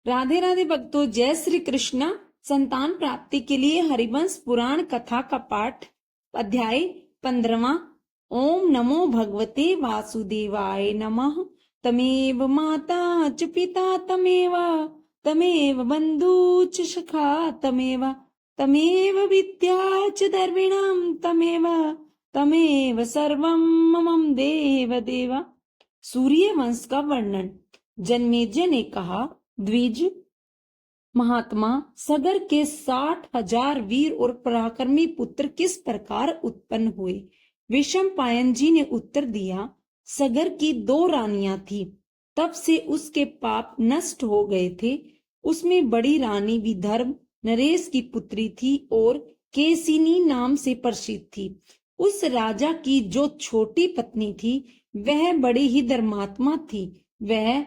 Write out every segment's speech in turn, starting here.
राधे राधे भक्तों, जय श्री कृष्ण। संतान प्राप्ति के लिए हरिवंश पुराण कथा का पाठ, अध्याय 15वां। ओम नमो भगवते वासुदेवाय नमः। तमेव माता च पिता तमेव, तमेव बंधु च सखा तमेव, तमेव विद्या च द्रविणं तमेव, तमेव सर्वं मम देव देव। सूर्य वंश का वर्णन। जन्मेजय ने कहा, द्विज महात्मा, सगर के 60,000 वीर और पराक्रमी पुत्र किस प्रकार उत्पन्न हुए? विषम पायन जी ने उत्तर दिया, सगर की 2 रानियां थी, तब से उसके पाप नष्ट हो गए थे। उसमें बड़ी रानी विदर्भ नरेश की पुत्री थी और केसिनी नाम से प्रसिद्ध थी। उस राजा की जो छोटी पत्नी थी वह बड़ी ही धर्मात्मा थी। वह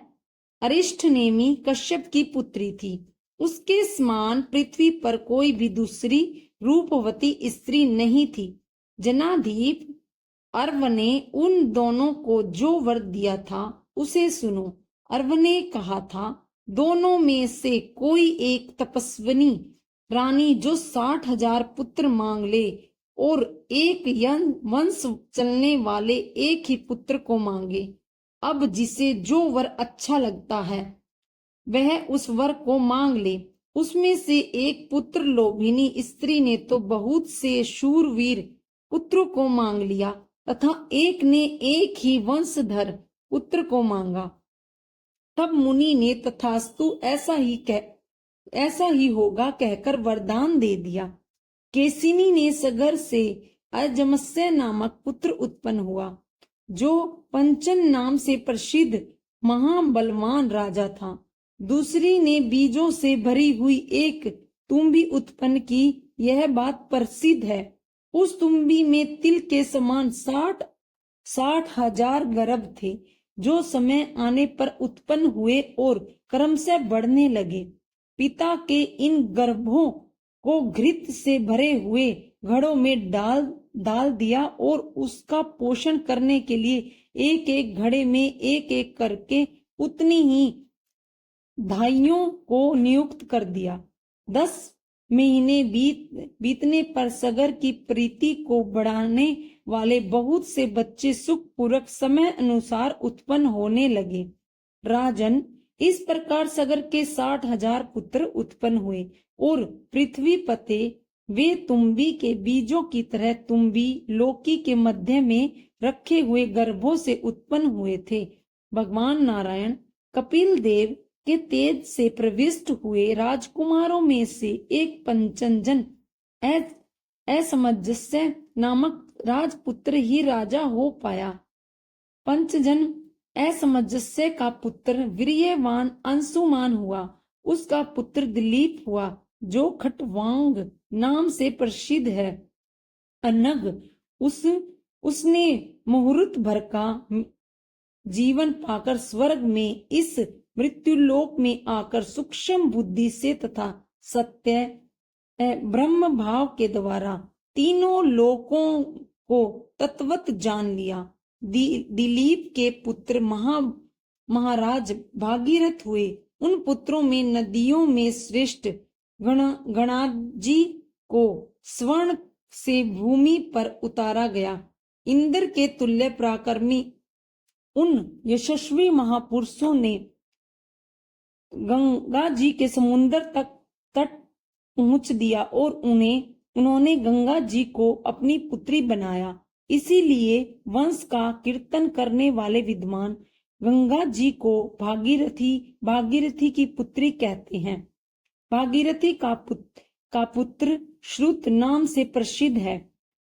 अरिष्टनेमी कश्यप की पुत्री थी। उसके समान पृथ्वी पर कोई भी दूसरी रूपवती स्त्री नहीं थी। जनाधीप अर्व ने उन दोनों को जो वर दिया था उसे सुनो। अर्व ने कहा था, दोनों में से कोई एक तपस्विनी रानी जो 60,000 पुत्र मांग ले और एक वंश चलने वाले एक ही पुत्र को मांगे। अब जिसे जो वर अच्छा लगता है वह उस वर को मांग ले। उसमें से एक पुत्र लोभिनी स्त्री ने तो बहुत से शूरवीर पुत्रों को मांग लिया तथा एक ने एक ही वंशधर पुत्र को मांगा। तब मुनि ने तथास्तु ऐसा ही होगा कहकर वरदान दे दिया। केसिनी ने सगर से अजमस्य नामक पुत्र उत्पन्न हुआ, जो पंचन नाम से प्रसिद्ध महाबलवान राजा था। दूसरी ने बीजों से भरी हुई एक तुम्बी उत्पन्न की। यह बात प्रसिद्ध है। उस तुम्बी में तिल के समान 60,000 गर्भ थे, जो समय आने पर उत्पन्न हुए और क्रमशः बढ़ने लगे। पिता के इन गर्भों को घृत से भरे हुए घड़ों में डाल दिया और उसका पोषण करने के लिए एक एक घड़े में एक एक करके उतनी ही धाइयों को नियुक्त कर दिया। 10 महीने बीतने पर सगर की प्रीति को बढ़ाने वाले बहुत से बच्चे सुखपूर्वक समय अनुसार उत्पन्न होने लगे। राजन, इस प्रकार सगर के 60,000 पुत्र उत्पन्न हुए और पृथ्वी पते वे तुम्बी के बीजों की तरह तुम्बी लोकी के मध्य में रखे हुए गर्भों से उत्पन्न हुए थे। भगवान नारायण कपिल देव के तेज से प्रविष्ट हुए राजकुमारों में से एक पंचजन असमंजस्य नामक राजपुत्र ही राजा हो पाया। पंचजन असमंजस्य का पुत्र वीर्यवान अंशुमान हुआ। उसका पुत्र दिलीप हुआ, जो खटवांग नाम से प्रसिद्ध है। अनग उसने मुहूर्त भर का जीवन पाकर स्वर्ग में इस मृत्युलोक में आकर सूक्ष्म बुद्धि से तथा सत्य ब्रह्म भाव के द्वारा तीनों लोकों को तत्वत जान लिया। दिलीप के पुत्र महाराज भागीरथ हुए। उन पुत्रों में नदियों में श्रेष्ठ गणाजी को स्वर्ण से भूमि पर उतारा गया। इंद्र के तुल्य पराक्रमी उन यशस्वी महापुरुषों ने गंगा जी के समुद्र तक तट पहुंच दिया और उन्होंने गंगा जी को अपनी पुत्री बनाया। इसीलिए वंश का कीर्तन करने वाले विद्वान गंगा जी को भागीरथी की पुत्री कहते हैं। भागीरथी का पुत्र श्रुत नाम से प्रसिद्ध है।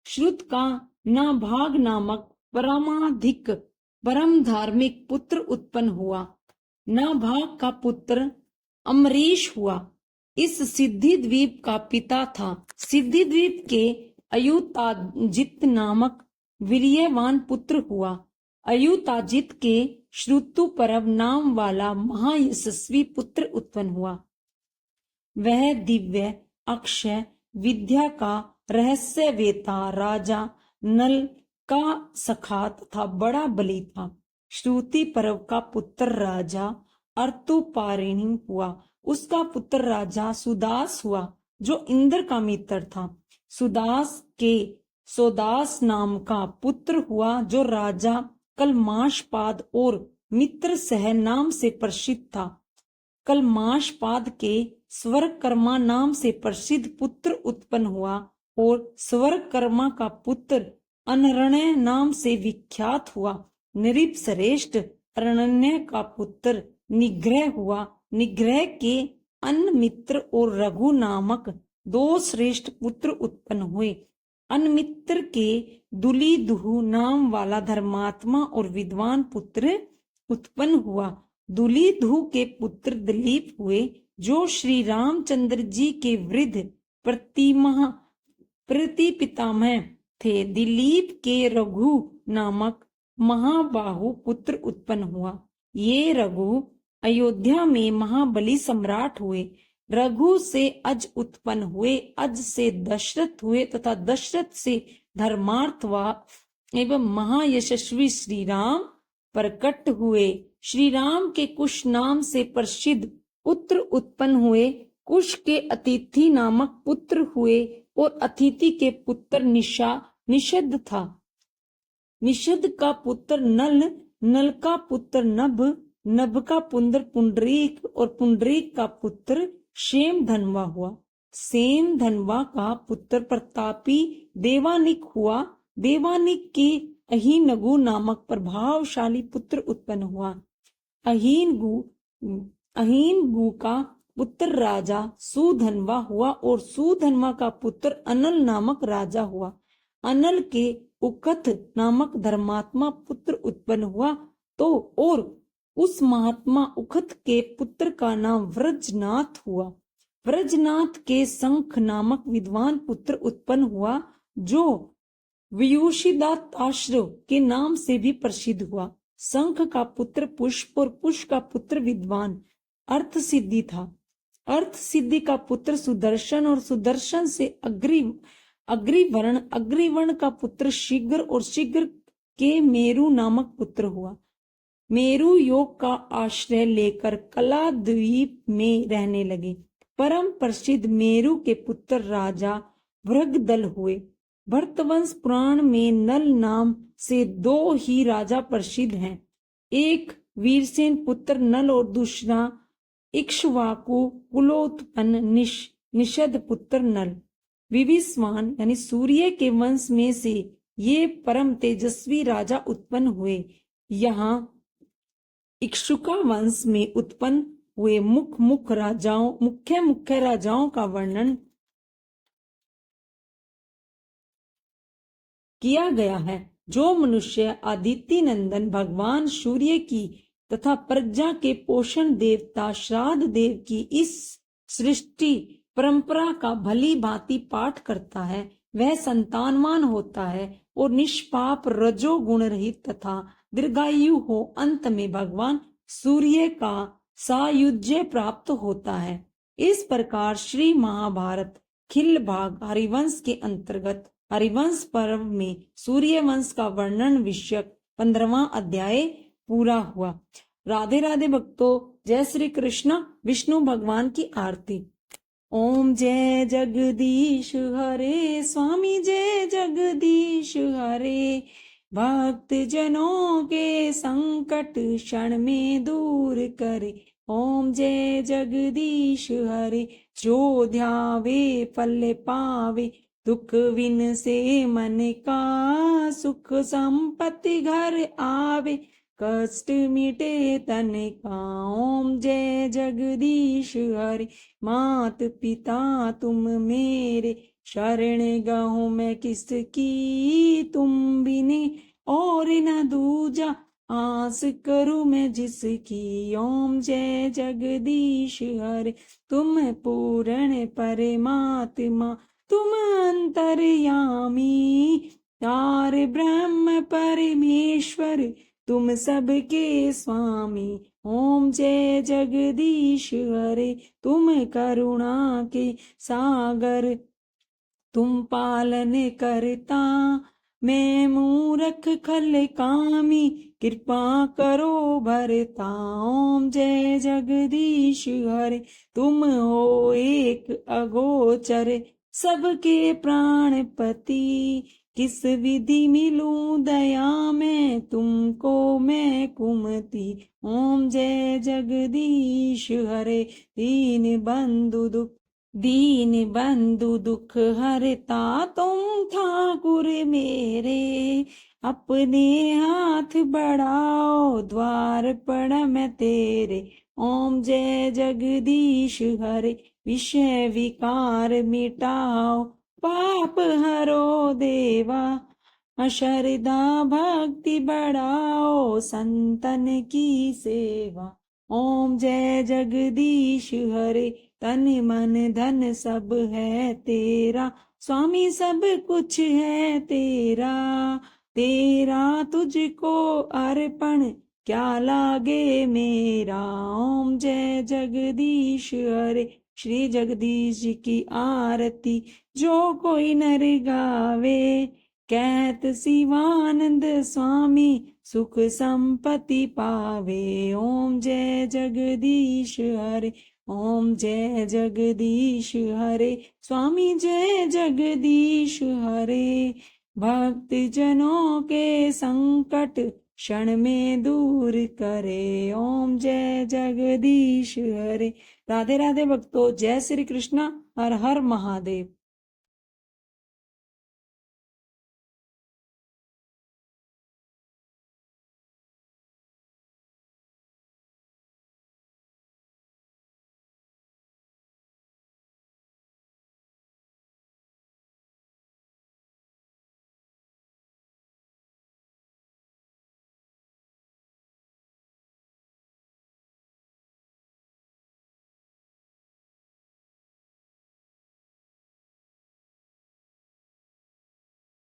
श्रुत का नाभाग नामक परमाधिक परम धार्मिक पुत्र उत्पन्न हुआ। नाभाग का पुत्र अमरीश हुआ। इस सिद्धि द्वीप का पिता था। सिद्धि द्वीप के अयुताजित नामक वीर्यवान पुत्र हुआ। अयुताजित के श्रुतु परव नाम वाला महायशस्वी पुत्र उत्पन्न हुआ। वह दिव्य अक्षय विद्या का रहस्य वेता राजा नल का सखा तथा बड़ा बली था। श्रुति पर्व का पुत्र राजा अर्तुपारिणी हुआ। उसका पुत्र राजा सुदास हुआ जो इंद्र का मित्र था। सुदास के सोदास नाम का पुत्र हुआ जो राजा कलमाशपाद और मित्र सह नाम से प्रसिद्ध था। कलमाशपाद के स्वरकर्मा नाम से प्रसिद्ध पुत्र उत्पन्न हुआ और स्वरकर्मा का पुत्र अनरण्य नाम से विख्यात हुआ। नृप श्रेष्ठ अरण्य का पुत्र निग्रह हुआ। निग्रह के अन्मित्र और रघु नामक 2 श्रेष्ठ पुत्र उत्पन्न हुए। अन्मित्र के दुलीदुह नाम वाला धर्मात्मा और विद्वान पुत्र उत्पन्न हुआ। दुलीदुह के पुत्र दिलीप हुए जो श्री रामचंद्र जी के वृद्ध प्रतिपितामह थे। दिलीप के रघु नामक महाबाहु पुत्र उत्पन्न हुआ। ये रघु अयोध्या में महाबली सम्राट हुए। रघु से अज उत्पन्न हुए, अज से दशरथ हुए तथा दशरथ से धर्मार्थवा एवं महायशस्वी श्री राम प्रकट हुए। श्री राम के कुश नाम से प्रसिद्ध पुत्र उत्पन्न हुए। कुश के अतिथि नामक पुत्र हुए और अतिथि के पुत्र निषद था। निषद का पुत्र नल, नल का पुत्र नभ, नभ का पुत्र पुंडरीक और पुंडरीक का पुत्र सेम धनवा हुआ। सेम धनवा का पुत्र प्रतापी देवानिक हुआ। देवानिक के अहीनगु नामक प्रभावशाली पुत्र उत्पन्न हुआ। अहीनगु का पुत्र राजा सुधनवा हुआ और सुधनवा का पुत्र अनल नामक राजा हुआ। अनल के उकथ नामक धर्मात्मा पुत्र उत्पन्न हुआ तो और उस महात्मा उखत के पुत्र का नाम व्रजनाथ हुआ। व्रजनाथ के शंख नामक विद्वान पुत्र उत्पन्न हुआ जो व्यूषिदाताश्र के नाम से भी प्रसिद्ध हुआ। शंख का पुत्र पुष्प और पुष्प का पुत्र विद्वान अर्थ सिद्धि था। अर्थ सिद्धि का पुत्र सुदर्शन और सुदर्शन से अग्रिवर्ण का पुत्र शीघ्र और शीघ्र के मेरु नामक पुत्र हुआ। मेरु योग का आश्रय लेकर कला द्वीप में रहने लगे। परम प्रसिद्ध मेरु के पुत्र राजा भृगदल हुए। भरतवंश पुराण में नल नाम से 2 ही राजा प्रसिद्ध हैं। एक वीरसेन पुत्र नल और दूसरा इक्ष्वाकु कुलोत्पन्न निषद पुत्र नल। विविस्वान यानी सूर्य के वंश में से ये परम तेजस्वी राजा उत्पन्न हुए। यहाँ इक्ष्वाकु वंश में उत्पन्न हुए मुख्य राजाओं का वर्णन किया गया है। जो मनुष्य आदित्य नंदन भगवान सूर्य की तथा प्रजा के पोषण देवता श्राद्ध देव की इस सृष्टि परंपरा का भली भांति पाठ करता है वह संतानवान होता है और निष्पाप रजोगुण रहित तथा दीर्घायु हो अंत में भगवान सूर्य का सायुज्य प्राप्त होता है। इस प्रकार श्री महाभारत खिल भाग हरिवंश के अंतर्गत हरिवंश पर्व में सूर्य वंश का वर्णन विषयक 15वां अध्याय पूरा हुआ। राधे राधे भक्तों, जय श्री कृष्ण। विष्णु भगवान की आरती। ओम जय जगदीश हरे स्वामी, जय जगदीश हरे। भक्त जनों के संकट क्षण में दूर करे। ओम जय जगदीश हरे। जो ध्यावे फल पावे, दुख विन से मन का सुख संपत्ति घर आवे। कष्ट मिटे तन का। ओम जय जगदीश हरे। मात पिता तुम मेरे, शरण गहूँ मैं किसकी। तुम बिने और न दूजा, आस करूँ मैं जिसकी। ओम जय जगदीश हरे। तुम पूर्ण परमात्मा, तुम अंतर्यामी। तार ब्रह्म परमेश्वर, तुम सबके स्वामी। ओम जय जगदीश हरे। तुम करुणा के सागर, तुम पालन करता। मैं मूरख खल कामी, कृपा करो भरता। ओम जय जगदीश हरे, तुम हो एक अगोचर, सबके प्राणपति। किस विधि मिलूं दया में, तुमको मैं कुमति। ओम जय जगदीश हरे, दीन बंधु दुख हरता तुम ठाकुर मेरे। अपने हाथ बढ़ाओ, द्वार पर मैं तेरे। ओम जय जगदीश हरे, विषय विकार मिटाओ, पाप हरो देवा। श्रद्धा भक्ति बढ़ाओ, संतन की सेवा। ओम जय जगदीश हरे, तन मन धन सब है तेरा। स्वामी सब कुछ है तेरा, तेरा तुझको अर्पण क्या लागे मेरा। ओम जय जगदीश हरे, श्री जगदीश जी की आरती जो कोई नर गावे। कहत शिवानंद स्वामी, सुख संपत्ति पावे। ओम जय जगदीश हरे, ओम जय जगदीश हरे, स्वामी जय जगदीश हरे। भक्त जनों के संकट क्षण में दूर करे। ओम जय जगदीश हरे। राधे राधे भक्तों, जय श्री कृष्णा, हर हर महादेव।